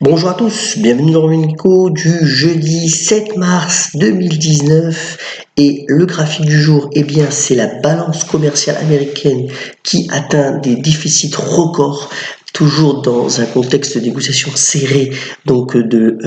Bonjour à tous, bienvenue dans le Nico du jeudi 7 mars 2019 et le graphique du jour, c'est la balance commerciale américaine qui atteint des déficits records, toujours dans un contexte de négociation serrée de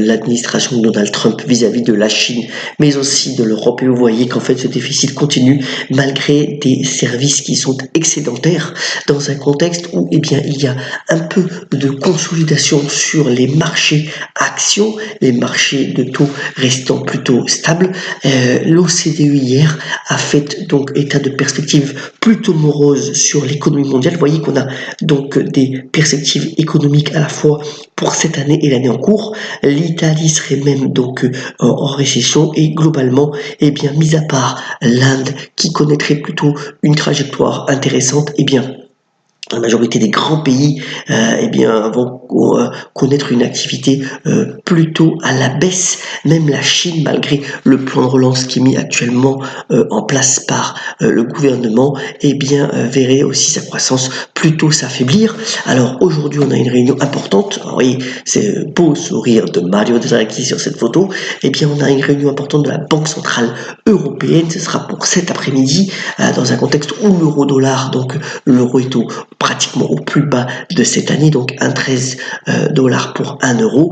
l'administration de Donald Trump vis-à-vis de la Chine, mais aussi de l'Europe. Et vous voyez qu'en fait ce déficit continue malgré des services qui sont excédentaires dans un contexte où il y a un peu de consolidation sur les marchés actions, les marchés de taux restant plutôt stables. L'OCDE hier a fait donc état de perspectives plutôt moroses sur l'économie mondiale. Vous voyez qu'on a donc des perspectives économiques à la fois pour cette année et l'année en cours. L'Italie serait même donc en récession et globalement, mis à part l'Inde qui connaîtrait plutôt une trajectoire intéressante, la majorité des grands pays vont connaître une activité plutôt à la baisse. Même la Chine, malgré le plan de relance qui est mis actuellement en place par le gouvernement, verrait aussi sa croissance plutôt s'affaiblir. Alors aujourd'hui, on a une réunion importante. Alors, oui, c'est beau sourire de Mario Draghi sur cette photo. On a une réunion importante de la Banque centrale européenne. Ce sera pour cet après-midi dans un contexte où l'euro-dollar, donc l'euro est pratiquement au plus bas de cette année, donc 1,13 $ pour 1 euro.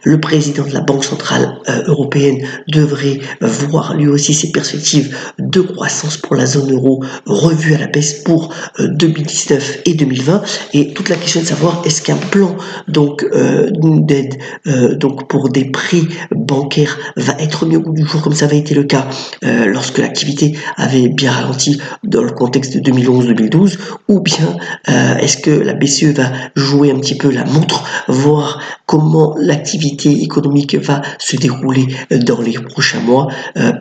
Le président de la Banque centrale européenne devrait voir lui aussi ses perspectives de croissance pour la zone euro revues à la baisse pour 2019 et 2020. Et toute la question est de savoir est-ce qu'un plan d'aide pour des prêts bancaires va être mis au goût du jour comme ça avait été le cas lorsque l'activité avait bien ralenti dans le contexte de 2011-2012, ou bien est-ce que la BCE va jouer un petit peu la montre, voir comment l'activité économique va se dérouler dans les prochains mois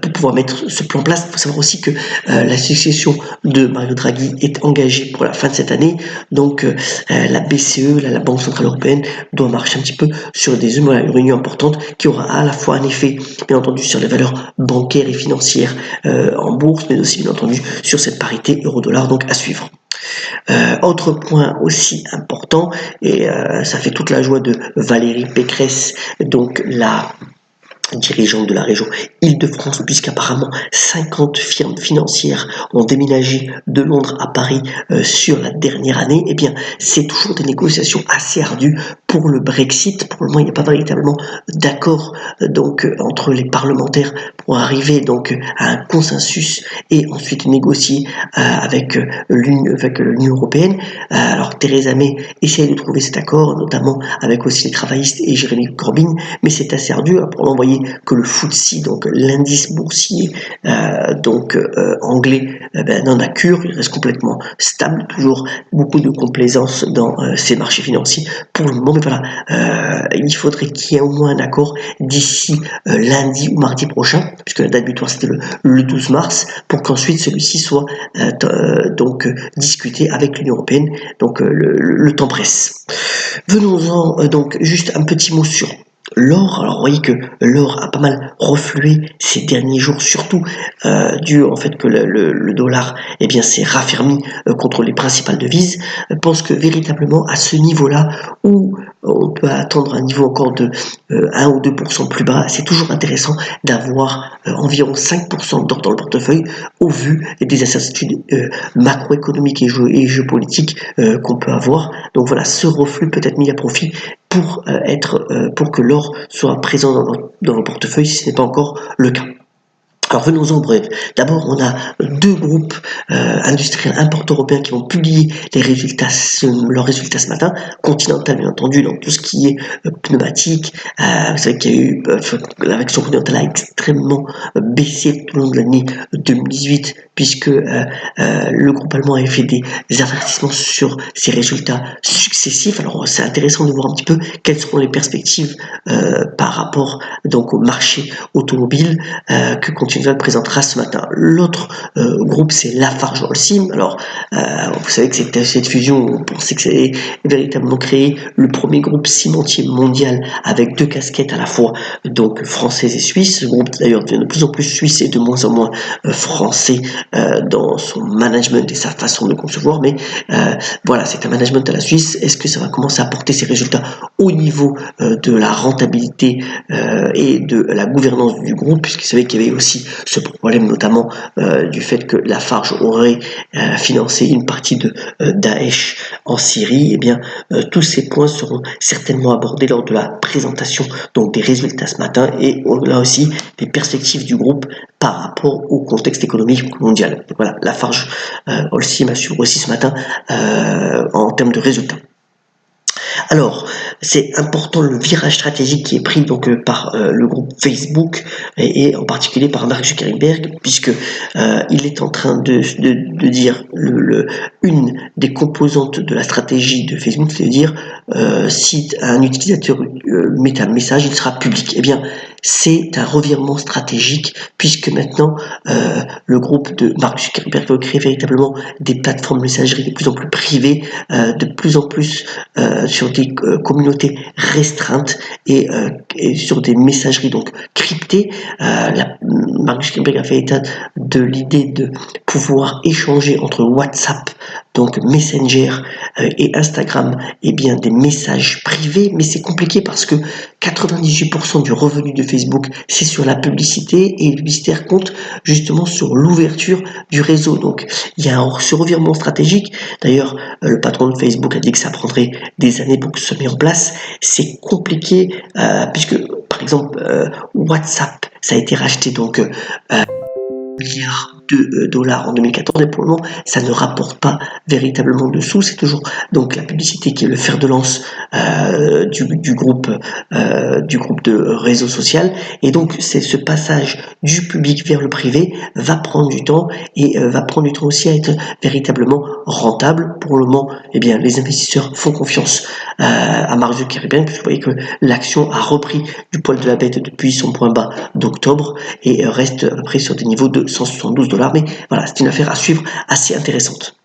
pour pouvoir mettre ce plan en place. Il faut savoir aussi que la succession de Mario Draghi est engagée pour la fin de cette année, donc la BCE, la Banque centrale européenne, doit marcher un petit peu sur une réunion importante qui aura à la fois un effet, bien entendu, sur les valeurs bancaires et financières en bourse, mais aussi, bien entendu, sur cette parité euro-dollar, donc à suivre. Autre point aussi important, et ça fait toute la joie de Valérie Pécresse, donc la dirigeante de la région Île-de-France, puisqu'apparemment 50 firmes financières ont déménagé de Londres à Paris sur la dernière année. C'est toujours des négociations assez ardues pour le Brexit. Pour le moment, il n'y a pas véritablement d'accord entre les parlementaires pour arriver à un consensus et ensuite négocier avec l'Union européenne. Alors Theresa May essaie de trouver cet accord, notamment avec aussi les travaillistes et Jeremy Corbyn, mais c'est assez ardu. Pour l'envoyer que le FTSE, donc l'indice boursier anglais, n'en a cure, il reste complètement stable, toujours beaucoup de complaisance dans ces marchés financiers pour le moment, mais voilà, il faudrait qu'il y ait au moins un accord d'ici lundi ou mardi prochain, puisque la date butoir c'était le 12 mars, pour qu'ensuite celui-ci soit discuté avec l'Union européenne, le temps presse. Venons-en juste un petit mot sur l'or. Alors vous voyez que l'or a pas mal reflué ces derniers jours, surtout dû au fait que le dollar s'est raffermi contre les principales devises. Je pense que véritablement à ce niveau-là où on peut attendre un niveau encore de 1 ou 2% plus bas, c'est toujours intéressant d'avoir environ 5% d'or dans le portefeuille au vu des incertitudes macroéconomiques et géopolitiques qu'on peut avoir. Donc voilà, ce reflux peut être mis à profit pour que l'or soit présent dans vos portefeuilles si ce n'est pas encore le cas. Alors venons-en au bref. D'abord, on a deux groupes industriels importants européens qui vont publier leurs résultats ce matin. Continental, bien entendu, dans tout ce qui est pneumatique. Vous savez qu'il y a eu l'action Continental a extrêmement baissé tout au long de l'année 2018, puisque le groupe allemand avait fait des avertissements sur ses résultats successifs. Alors c'est intéressant de voir un petit peu quelles seront les perspectives par rapport au marché automobile que Continental Financial Times présentera ce matin. L'autre groupe, c'est Lafarge Holcim. Alors, vous savez que cette fusion, on pensait que ça allait véritablement créer le premier groupe cimentier mondial avec deux casquettes à la fois, donc française et suisse. Ce groupe d'ailleurs devient de plus en plus suisse et de moins en moins français dans son management et sa façon de concevoir, mais voilà, c'est un management à la Suisse. Est-ce que ça va commencer à porter ses résultats au niveau de la rentabilité et de la gouvernance du groupe, puisque vous savez qu'il y avait aussi ce problème notamment du fait que Lafarge aurait financé une partie de Daesh en Syrie. Eh bien, tous ces points seront certainement abordés lors de la présentation donc des résultats ce matin, et là aussi des perspectives du groupe par rapport au contexte économique mondial. Donc voilà, Lafarge Holcim assure aussi ce matin en termes de résultats. Alors, c'est important le virage stratégique qui est pris donc par le groupe Facebook et en particulier par Mark Zuckerberg, puisque il est en train de dire une des composantes de la stratégie de Facebook, c'est-à-dire si un utilisateur met un message, il sera public. Eh bien, c'est un revirement stratégique, puisque maintenant le groupe de Mark Zuckerberg veut créer véritablement des plateformes de messagerie de plus en plus privées, de plus en plus sur des communautés restreintes et sur des messageries donc cryptées. Mark Zuckerberg a fait état de l'idée de pouvoir échanger entre WhatsApp, donc Messenger et Instagram, eh bien des messages privés, mais c'est compliqué parce que 98% du revenu de Facebook, c'est sur la publicité, et le publicitaire compte justement sur l'ouverture du réseau. Donc il y a ce revirement stratégique. D'ailleurs, le patron de Facebook a dit que ça prendrait des années pour que ce soit mis en place. C'est compliqué puisque, par exemple, WhatsApp, ça a été racheté donc milliards de dollars en 2014, et pour le moment ça ne rapporte pas véritablement de sous. C'est toujours donc la publicité qui est le fer de lance du groupe de réseau social, et donc c'est ce passage du public vers le privé va prendre du temps, et va prendre du temps aussi à être véritablement rentable. Pour le moment, eh bien les investisseurs font confiance à Mark Zuckerberg, puisque vous voyez que l'action a repris du poil de la bête depuis son point bas d'octobre et reste à peu près sur des niveaux de 172 $. Mais voilà, c'est une affaire à suivre assez intéressante.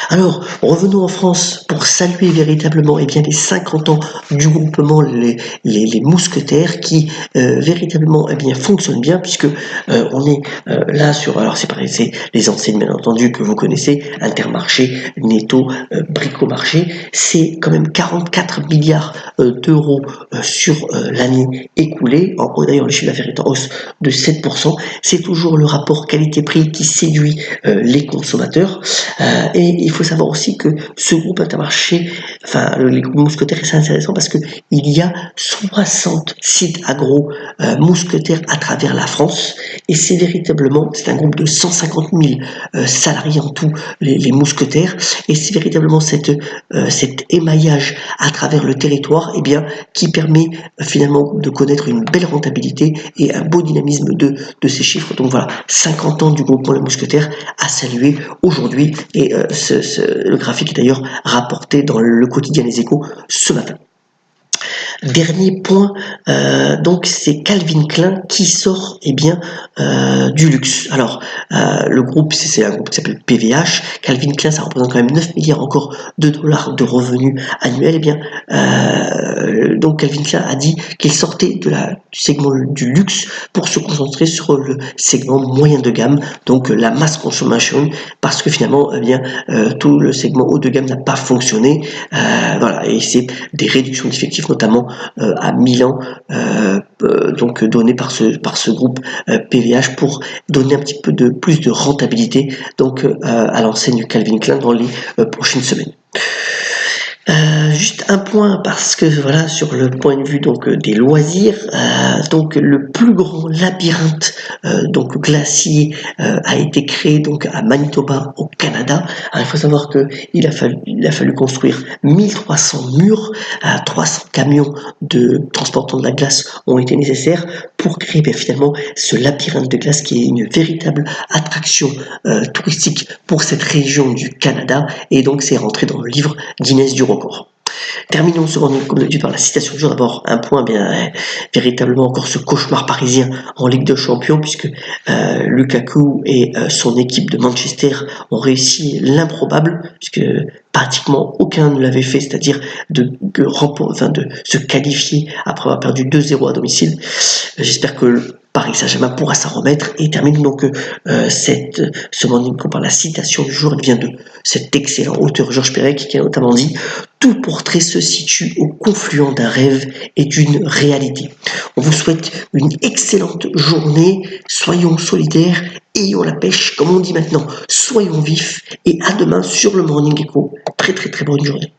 Alors, revenons en France pour saluer véritablement les 50 ans du groupement les Mousquetaires, qui véritablement fonctionne bien, puisque on est là sur, alors c'est pareil, c'est les enseignes bien entendu que vous connaissez, Intermarché, Netto, Bricomarché. C'est quand même 44 milliards d'euros sur l'année écoulée. D'ailleurs, le chiffre d'affaires est en hausse de 7%. C'est toujours le rapport qualité-prix qui séduit les consommateurs, et il faut savoir aussi que ce groupe Intermarché, les groupes Mousquetaires, c'est intéressant parce que il y a 60 sites agro mousquetaires à travers la France, et c'est un groupe de 150 000 salariés en tout, les mousquetaires, et c'est véritablement cet émaillage à travers le territoire qui permet finalement de connaître une belle rentabilité et un beau dynamisme de ces chiffres. Donc voilà, 50 ans du groupement Les Mousquetaires à saluer aujourd'hui, et le graphique est d'ailleurs rapporté dans le quotidien Les Échos ce matin. Dernier point, donc c'est Calvin Klein qui sort du luxe. Alors le groupe, c'est un groupe qui s'appelle PVH. Calvin Klein, ça représente quand même 9 milliards encore de dollars de revenus annuels. Donc Calvin Klein a dit qu'il sortait du segment du luxe pour se concentrer sur le segment moyen de gamme, donc la mass consommation, parce que finalement tout le segment haut de gamme n'a pas fonctionné. Voilà, et c'est des réductions d'effectifs notamment à Milan, donc donné par ce groupe PVH pour donner un petit peu plus de rentabilité donc à l'enseigne du Calvin Klein dans les prochaines semaines. Juste un point, parce que voilà, sur le point de vue donc des loisirs, donc le plus grand labyrinthe donc glacier a été créé donc à Manitoba au Canada. Alors, il faut savoir que il a fallu construire 1300 murs, 300 camions transportant de la glace ont été nécessaires pour créer finalement ce labyrinthe de glace, qui est une véritable attraction touristique pour cette région du Canada, et donc c'est rentré dans le livre Guinness du record. Terminons ce morning comme d'habitude par la citation du jour. D'abord, un point véritablement encore ce cauchemar parisien en Ligue de Champions, puisque Lukaku et son équipe de Manchester ont réussi l'improbable, puisque pratiquement aucun ne l'avait fait, c'est-à-dire de se qualifier après avoir perdu 2-0 à domicile. J'espère que Paris Saint-Germain pourra s'en remettre et termine donc ce morning par la citation du jour. Elle vient de cet excellent auteur Georges Perec qui a notamment dit « Tout portrait se situe au confluent d'un rêve et d'une réalité ». On vous souhaite une excellente journée, soyons solidaires, ayons la pêche, comme on dit maintenant, soyons vifs et à demain sur le Morning Echo. Très très très bonne journée.